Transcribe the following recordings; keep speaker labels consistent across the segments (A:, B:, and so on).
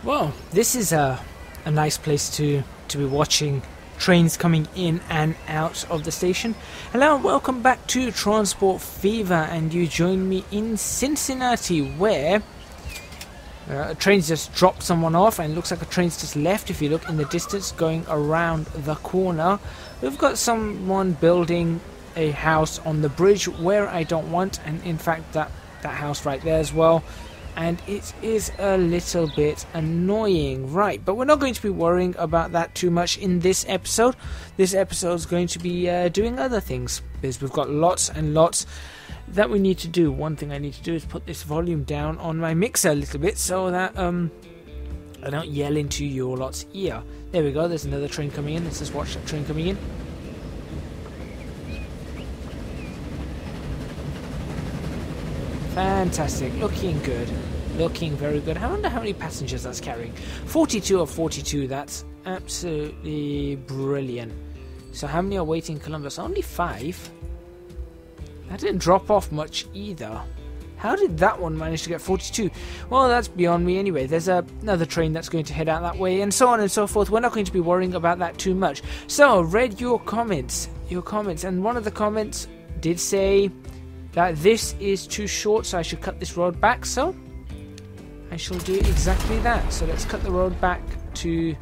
A: Well, this is a nice place to be watching trains coming in and out of the station. Hello and welcome back to Transport Fever, and you join me in Cincinnati where a train's just dropped someone off, and it looks like a train's just left if you look in the distance going around the corner. We've got someone building a house on the bridge where I don't want, and in fact that house right there as well. And it is a little bit annoying, right? But we're not going to be worrying about that too much in this episode. This episode is going to be doing other things, because we've got lots and lots that we need to do. One thing I need to do is put this volume down on my mixer a little bit so that I don't yell into your lot's ear. There we go, there's another train coming in. Let's just watch that train coming in. Fantastic, looking good, looking very good. I wonder how many passengers that's carrying. 42 of 42, that's absolutely brilliant. So how many are waiting in Columbus? Only 5. That didn't drop off much either. How did that one manage to get 42? Well, that's beyond me anyway. There's another train that's going to head out that way, and so on and so forth. We're not going to be worrying about that too much. So, read your comments, and one of the comments did say that this is too short, so I should cut this road back. So I shall do exactly that. So let's cut the road back to,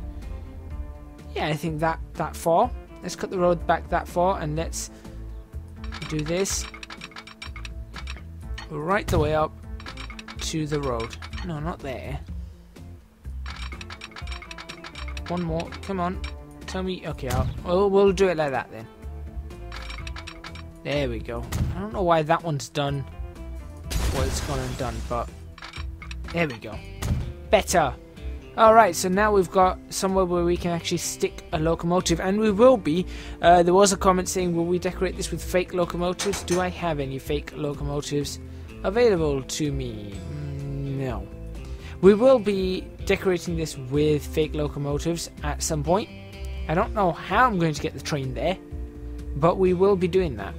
A: yeah, I think that far. Let's cut the road back that far, and let's do this right the way up to the road. No, not there. One more. Come on. Tell me. Okay, we'll do it like that then. There we go. I don't know why that one's done what it's gone and done, but there we go. Better. Alright, so now we've got somewhere where we can actually stick a locomotive, and we will be. There was a comment saying, will we decorate this with fake locomotives? Do I have any fake locomotives available to me? No. We will be decorating this with fake locomotives at some point. I don't know how I'm going to get the train there, but we will be doing that.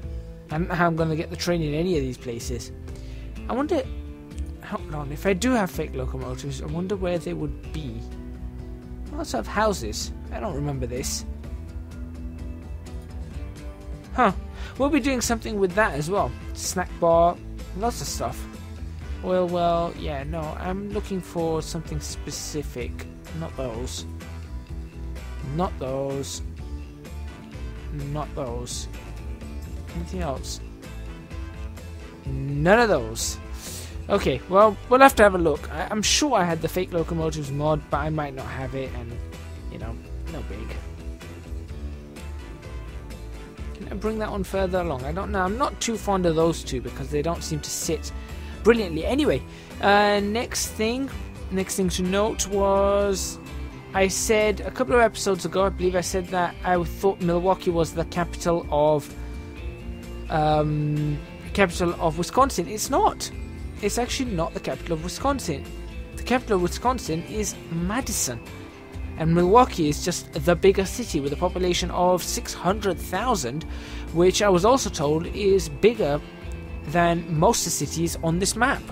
A: I don't know how I'm going to get the train in any of these places. I wonder, hold on, if I do have fake locomotives, I wonder where they would be. I also have houses. I don't remember this. Huh. We'll be doing something with that as well. Snack bar, lots of stuff. Well, yeah, no, I'm looking for something specific. Not those. Not those. Not those. Anything else? None of those. Okay, well, we'll have to have a look. I'm sure I had the fake locomotives mod, but I might not have it, and, you know, no big. Can I bring that one further along? I don't know. I'm not too fond of those two because they don't seem to sit brilliantly. Anyway, next thing to note was, I said a couple of episodes ago, I believe I said that I thought Milwaukee was the capital of Wisconsin. It's not. It's actually not the capital of Wisconsin. The capital of Wisconsin is Madison, and Milwaukee is just the bigger city with a population of 600,000, which I was also told is bigger than most of the cities on this map.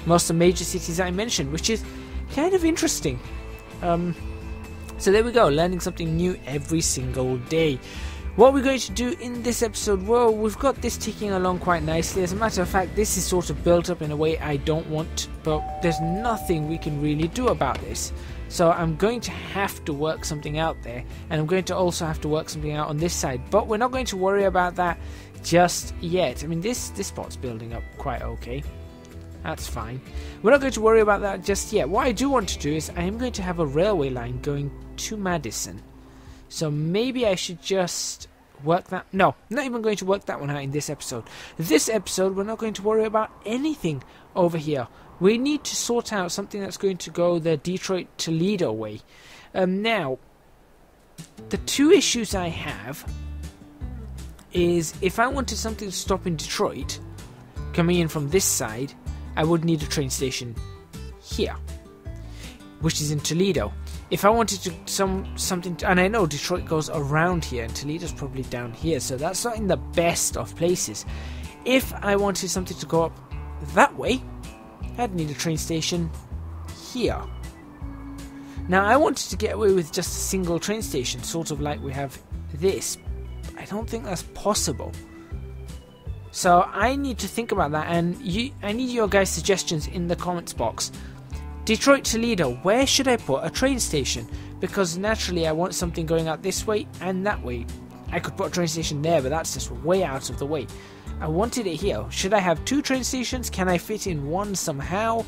A: Most of the major cities I mentioned, which is kind of interesting. So there we go, learning something new every single day. What we're going to do in this episode, well, we've got this ticking along quite nicely. As a matter of fact, this is sort of built up in a way I don't want, but there's nothing we can really do about this. So I'm going to have to work something out there, and I'm going to also have to work something out on this side. But we're not going to worry about that just yet. I mean, this spot's building up quite okay. That's fine. We're not going to worry about that just yet. What I do want to do is I am going to have a railway line going to Madison. So maybe I should just work that. No, I'm not even going to work that one out in this episode. This episode, we're not going to worry about anything over here. We need to sort out something that's going to go the Detroit-Toledo way. Now, the two issues I have is if I wanted something to stop in Detroit, coming in from this side, I would need a train station here, which is in Toledo. If I wanted to something, and I know Detroit goes around here, and Toledo's probably down here, so that's not in the best of places. If I wanted something to go up that way, I'd need a train station here. Now, I wanted to get away with just a single train station, sort of like we have this. I don't think that's possible. So I need to think about that, and I need your guys' suggestions in the comments box. Detroit Toledo, where should I put a train station? Because naturally I want something going out this way and that way. I could put a train station there, but that's just way out of the way. I wanted it here. Should I have 2 train stations? Can I fit in one somehow?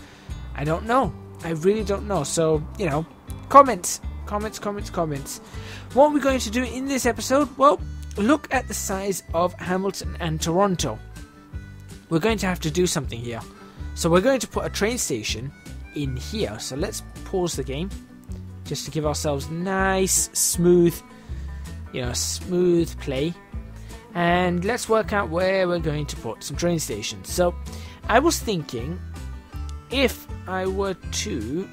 A: I don't know. I really don't know. So, you know, comments. What are we going to do in this episode? Well, look at the size of Hamilton and Toronto. We're going to have to do something here. So we're going to put a train station in here. So let's pause the game just to give ourselves nice, smooth play. And let's work out where we're going to put some train stations. So I was thinking if I were to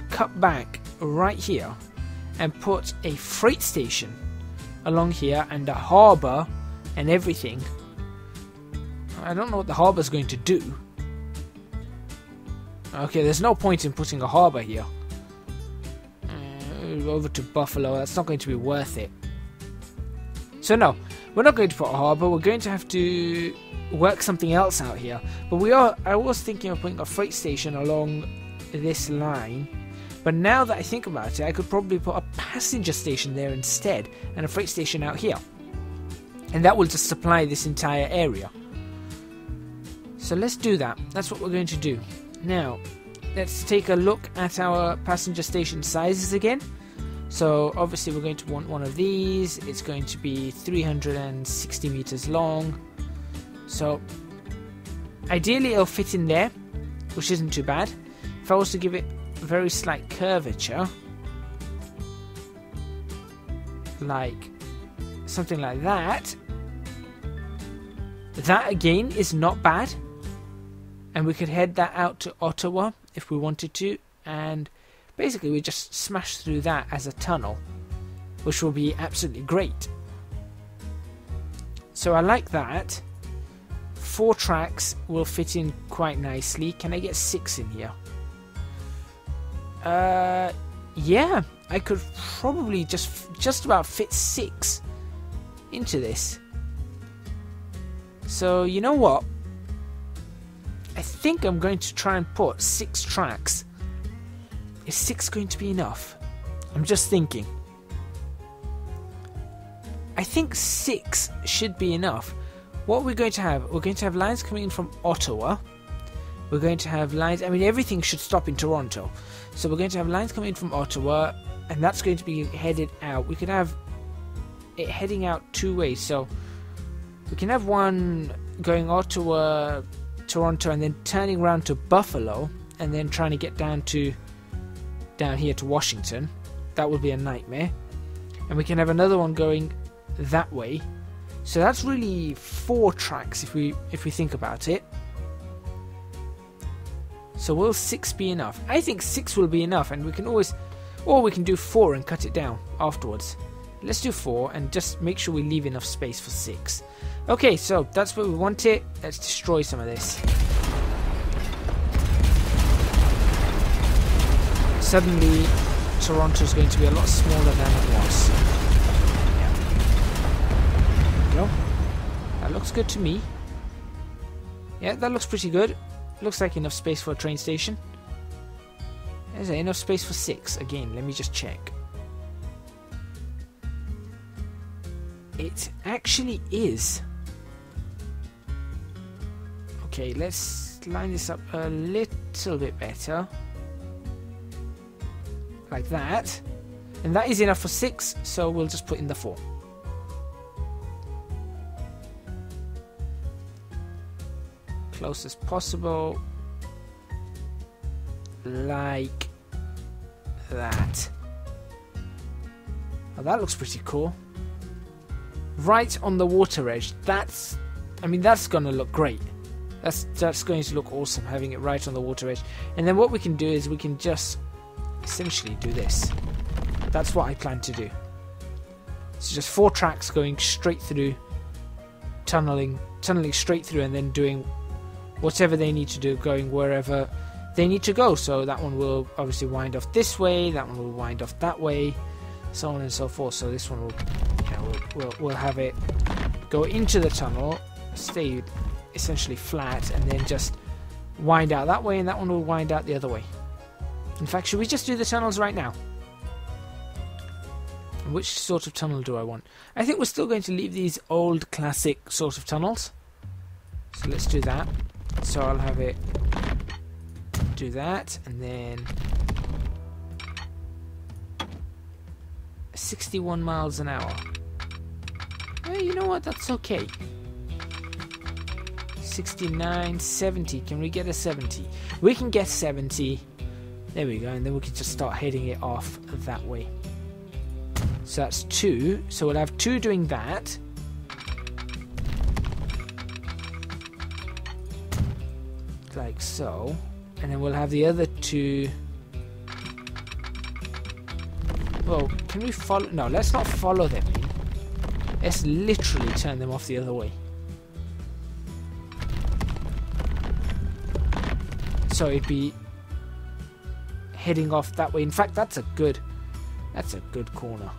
A: cut back right here and put a freight station along here and a harbour and everything. I don't know what the harbour is going to do. Okay, there's no point in putting a harbour here. Over to Buffalo, that's not going to be worth it. So no, we're not going to put a harbour. We're going to have to work something else out here. But I was thinking of putting a freight station along this line. But now that I think about it, I could probably put a passenger station there instead and a freight station out here. And that will just supply this entire area. So let's do that. That's what we're going to do. Now, let's take a look at our passenger station sizes again. So obviously we're going to want one of these. It's going to be 360 meters long. So ideally it'll fit in there, which isn't too bad. If I was to give it a very slight curvature, like something like that, that again is not bad. And we could head that out to Ottawa if we wanted to, and basically we just smash through that as a tunnel, which will be absolutely great. So I like that. 4 tracks will fit in quite nicely. Can I get 6 in here? Yeah, I could probably just about fit 6 into this. So you know what? I think I'm going to try and put 6 tracks. Is 6 going to be enough? I'm just thinking. I think 6 should be enough. What we're going to have, we're going to have lines coming in from Ottawa. We're going to have lines, I mean everything should stop in Toronto. So we're going to have lines coming in from Ottawa, and that's going to be headed out. We could have it heading out 2 ways. So we can have one going Ottawa, Toronto, and then turning around to Buffalo, and then trying to get down here to Washington. That would be a nightmare. And we can have another one going that way. So that's really 4 tracks if we think about it. So will 6 be enough? I think 6 will be enough, and we can always, or we can do 4 and cut it down afterwards. Let's do 4 and just make sure we leave enough space for 6. Okay, so that's what we want it. Let's destroy some of this. Suddenly, Toronto's going to be a lot smaller than it was. Yeah. There we go. That looks good to me. Yeah, that looks pretty good. Looks like enough space for a train station. Is there enough space for 6? Again, let me just check. It actually is. Okay, let's line this up a little bit better. Like that. And that is enough for 6, so we'll just put in the 4. Close as possible. Like that. Oh, that looks pretty cool. Right on the water edge. That's going to look great. That's going to look awesome, having it right on the water edge. And then what we can do is we can just essentially do this. That's what I plan to do. So just 4 tracks going straight through, tunneling straight through, and then doing whatever they need to do, going wherever they need to go. So that one will obviously wind off this way, that one will wind off that way, so on and so forth. So this one will, we'll have it go into the tunnel, stay essentially flat, and then just wind out that way, and that one will wind out the other way. In fact, should we just do the tunnels right now? Which sort of tunnel do I want? I think we're still going to leave these old classic sort of tunnels. So let's do that. So I'll have it do that, and then 61 miles an hour. Well, you know what? That's okay. 69, 70. Can we get a 70? We can get 70. There we go, and then we can just start heading it off that way. So that's 2. So we'll have 2 doing that. Like so. And then we'll have the other 2. Well, can we follow? No, let's not follow them in. Let's literally turn them off the other way. So it'd be heading off that way. In fact, that's a good corner.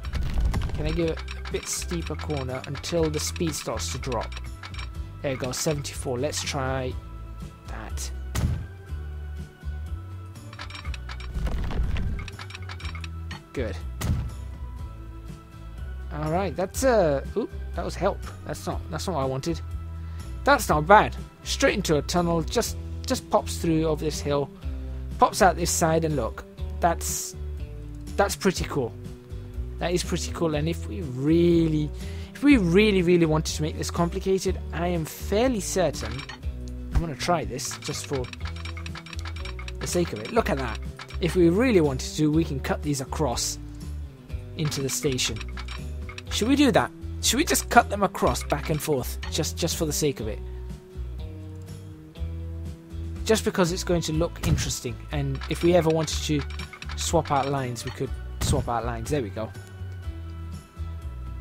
A: Can I give it a bit steeper corner until the speed starts to drop? There you go, 74. Let's try that. Good. All right, that's oop, that was help. That's not what I wanted. That's not bad. Straight into a tunnel, just pops through over this hill, pops out this side, and look, that's pretty cool. That is pretty cool. And if we really wanted to make this complicated, I am fairly certain. I'm going to try this just for the sake of it. Look at that. If we really wanted to, we can cut these across into the station. Should we do that? Should we just cut them across back and forth just for the sake of it? Just because it's going to look interesting, and if we ever wanted to swap out lines, we could swap out lines. There we go.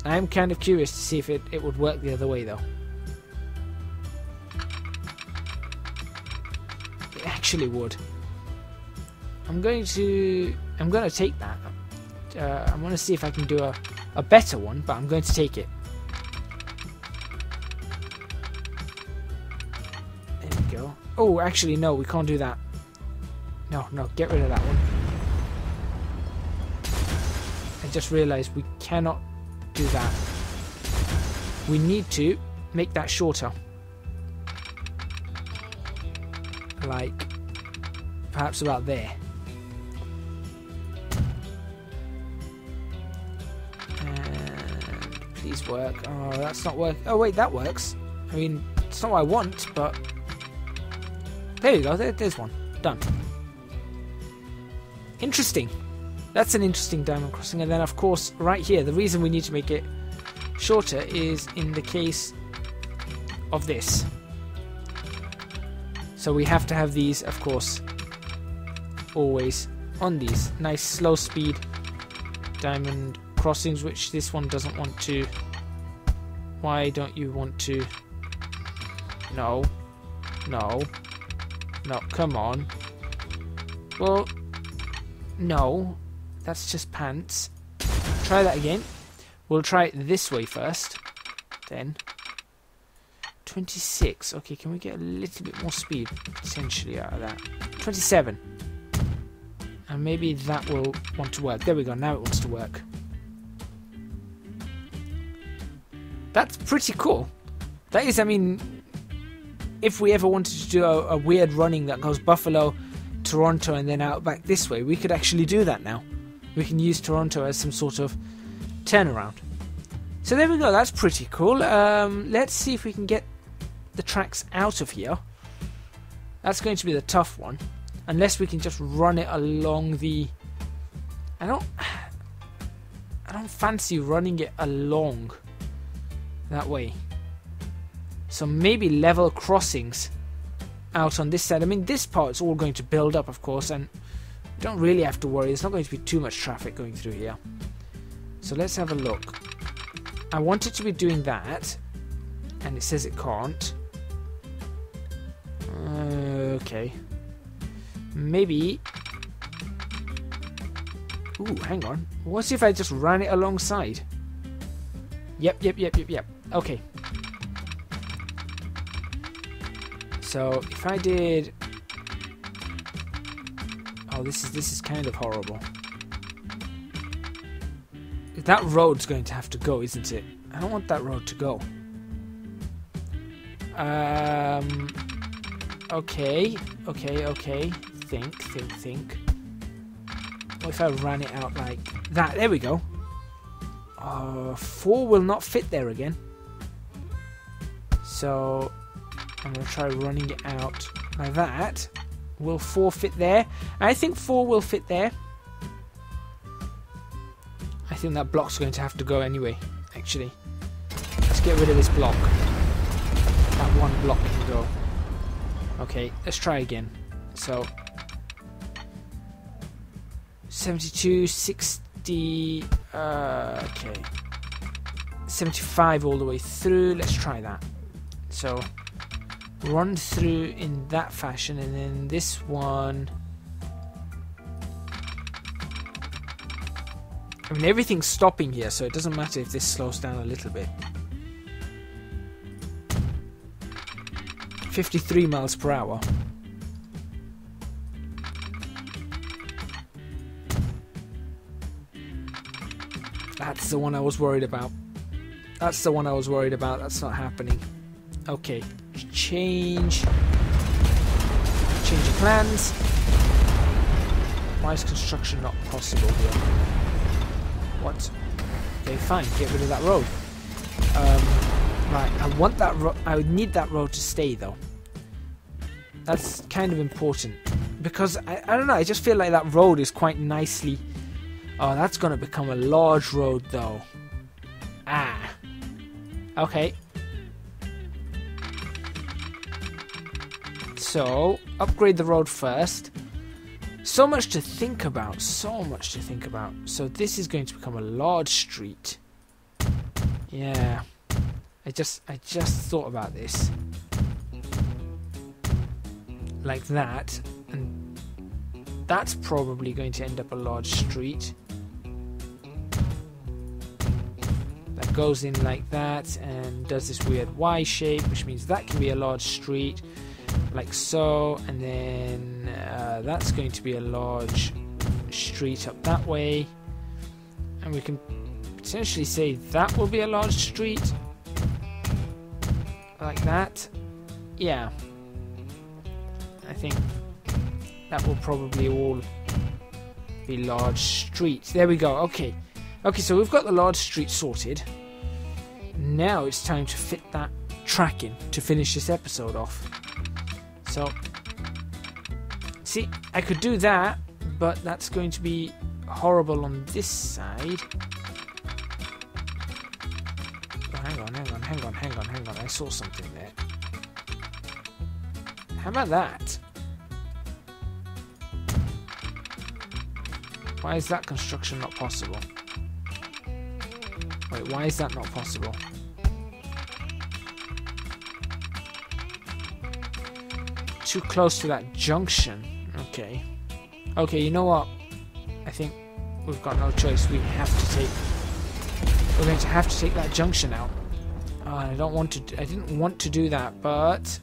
A: I'm kind of curious to see if it would work the other way, though. It actually would. I'm going to take that. I'm going to see if I can do a better one, but I'm going to take it. There we go. Oh, actually, no, we can't do that. No, get rid of that one. I just realized we cannot do that. We need to make that shorter. Like, perhaps about there. And please work. Oh, that's not work. Oh, wait, that works. I mean, it's not what I want, but there you go. There's one. Done. Interesting. That's an interesting diamond crossing. And then, of course, right here, the reason we need to make it shorter is in the case of this. So we have to have these, of course, always on these nice slow speed diamond crossings, which this one doesn't want to. Why don't you want to? No, come on. Well, no, that's just pants. Try that again. We'll try it this way first, then 26. Okay, can we get a little bit more speed potentially out of that? 27. And maybe that will want to work. There we go, now it wants to work. That's pretty cool. That is, I mean, if we ever wanted to do a weird running that goes Buffalo, Toronto, and then out back this way, we could actually do that now. We can use Toronto as some sort of turnaround. So there we go, that's pretty cool. Let's see if we can get the tracks out of here. That's going to be the tough one. Unless we can just run it along the... I don't fancy running it along that way. So maybe level crossings out on this side. I mean, this part's all going to build up, of course, and you don't really have to worry. There's not going to be too much traffic going through here. So let's have a look. I want it to be doing that, and it says it can't. Okay. Maybe... Ooh, hang on. What if I just ran it alongside? Yep. Okay. So, if I did... Oh, this is kind of horrible. That road's going to have to go, isn't it? I don't want that road to go. Okay. Think. What if I ran it out like that? There we go. 4 will not fit there again. So I'm going to try running it out like that. Will 4 fit there? I think 4 will fit there. I think that block's going to have to go anyway, actually. Let's get rid of this block. That one block can go. Okay, let's try again. So 72, 60, okay. 75 all the way through. Let's try that. So run through in that fashion, and then this one. I mean, everything's stopping here, so it doesn't matter if this slows down a little bit. 53 miles per hour. That's the one I was worried about. That's the one I was worried about. That's not happening. Okay. Change of plans. Why is construction not possible here? What? Okay, fine. Get rid of that road. Right. I want that road. I would need that road to stay, though. That's kind of important. Because, I don't know, I just feel like that road is quite nicely... Oh, that's going to become a large road, though. Ah. Okay. So, upgrade the road first. So much to think about. So much to think about. So, this is going to become a large street. Yeah. I just thought about this. Like that. And that's probably going to end up a large street. That goes in like that and does this weird Y shape, which means that can be a large street. Like so. And then that's going to be a large street up that way. And we can potentially say that will be a large street. Like that. Yeah. I think that will probably all be large streets. There we go. Okay. Okay, so we've got the large street sorted. Now it's time to fit that track in to finish this episode off. So, see, I could do that, but that's going to be horrible on this side. Oh, hang on. I saw something there. How about that? Why is that construction not possible? Wait, why is that not possible? Too close to that junction. Okay. Okay, you know what? I think we've got no choice. We're going to have to take that junction out. I didn't want to do that, but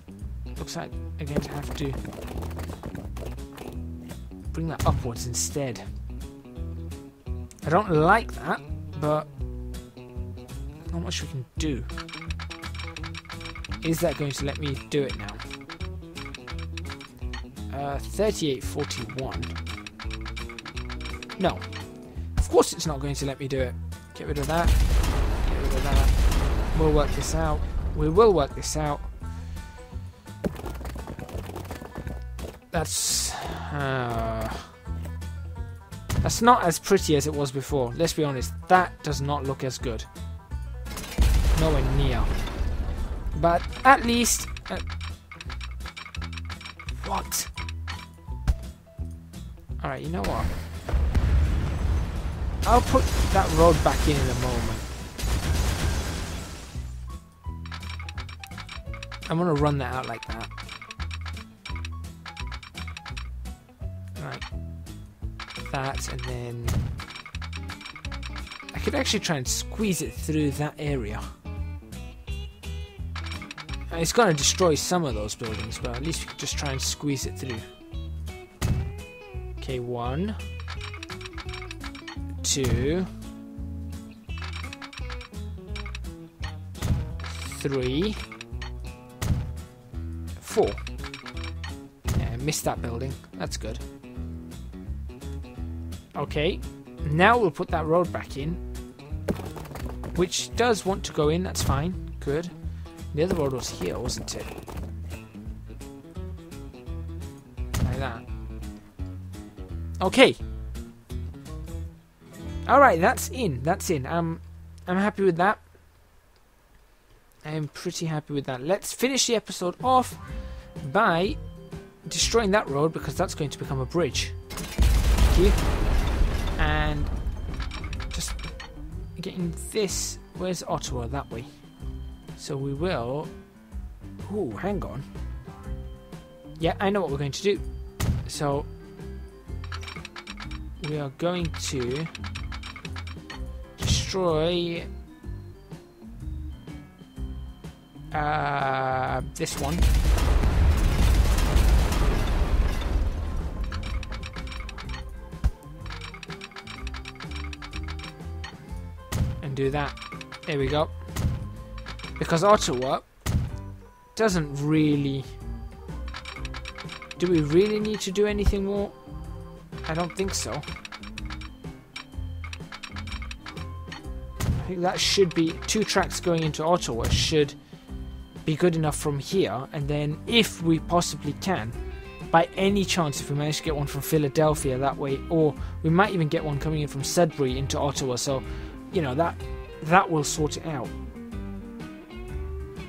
A: looks like I'm going to have to bring that upwards instead. I don't like that, but not much we can do. Is that going to let me do it now? 3841. No. Of course it's not going to let me do it. Get rid of that. Get rid of that. We'll work this out. We will work this out. That's not as pretty as it was before. Let's be honest. That does not look as good. Nowhere near. But at least... what? Alright, you know what? I'll put that road back in a moment. I'm going to run that out like that. like that, and then I could actually try and squeeze it through that area. It's going to destroy some of those buildings, but at least we could just try and squeeze it through. Okay, 1, 2, 3, 4. Yeah, I missed that building. That's good. Okay, now we'll put that road back in, which does want to go in. That's fine. Good. The other road was here, wasn't it? Like that. Okay. Alright, that's in. That's in. I'm happy with that. I am pretty happy with that. Let's finish the episode off by destroying that road, because that's going to become a bridge. Thank you. And just getting this. Where's Ottawa? That way. So we will... Ooh, hang on. Yeah, I know what we're going to do. So we are going to destroy this one. And do that. There we go. Because Ottawa doesn't really... Do we really need to do anything more? I don't think so. I think that should be... 2 tracks going into Ottawa should be good enough from here. And then if we possibly can, by any chance, if we manage to get one from Philadelphia that way, or we might even get one coming in from Sudbury into Ottawa. So, you know, that will sort it out.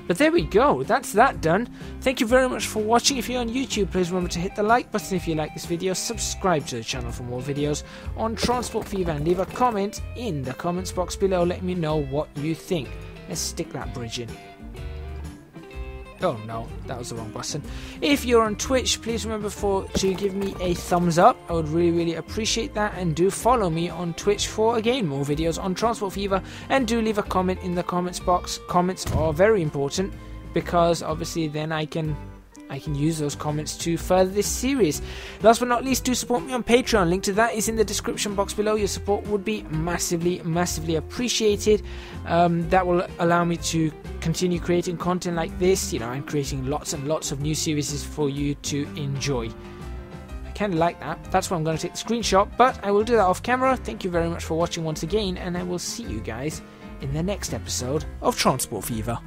A: But there we go, that's that done. Thank you very much for watching. If you're on YouTube, please remember to hit the like button if you like this video, subscribe to the channel for more videos on Transport Fever, and leave a comment in the comments box below letting me know what you think. Let's stick that bridge in. Oh no, that was the wrong button. If you're on Twitch, please remember to give me a thumbs up. I would really appreciate that. And do follow me on Twitch for, again, more videos on Transport Fever. And do leave a comment in the comments box. Comments are very important, because obviously then I can use those comments to further this series. Last but not least, do support me on Patreon. Link to that is in the description box below. Your support would be massively appreciated. That will allow me to continue creating content like this, you know, and creating lots and lots of new series for you to enjoy. I kind of like that. That's why I'm going to take the screenshot, but I will do that off camera. Thank you very much for watching once again, and I will see you guys in the next episode of Transport Fever.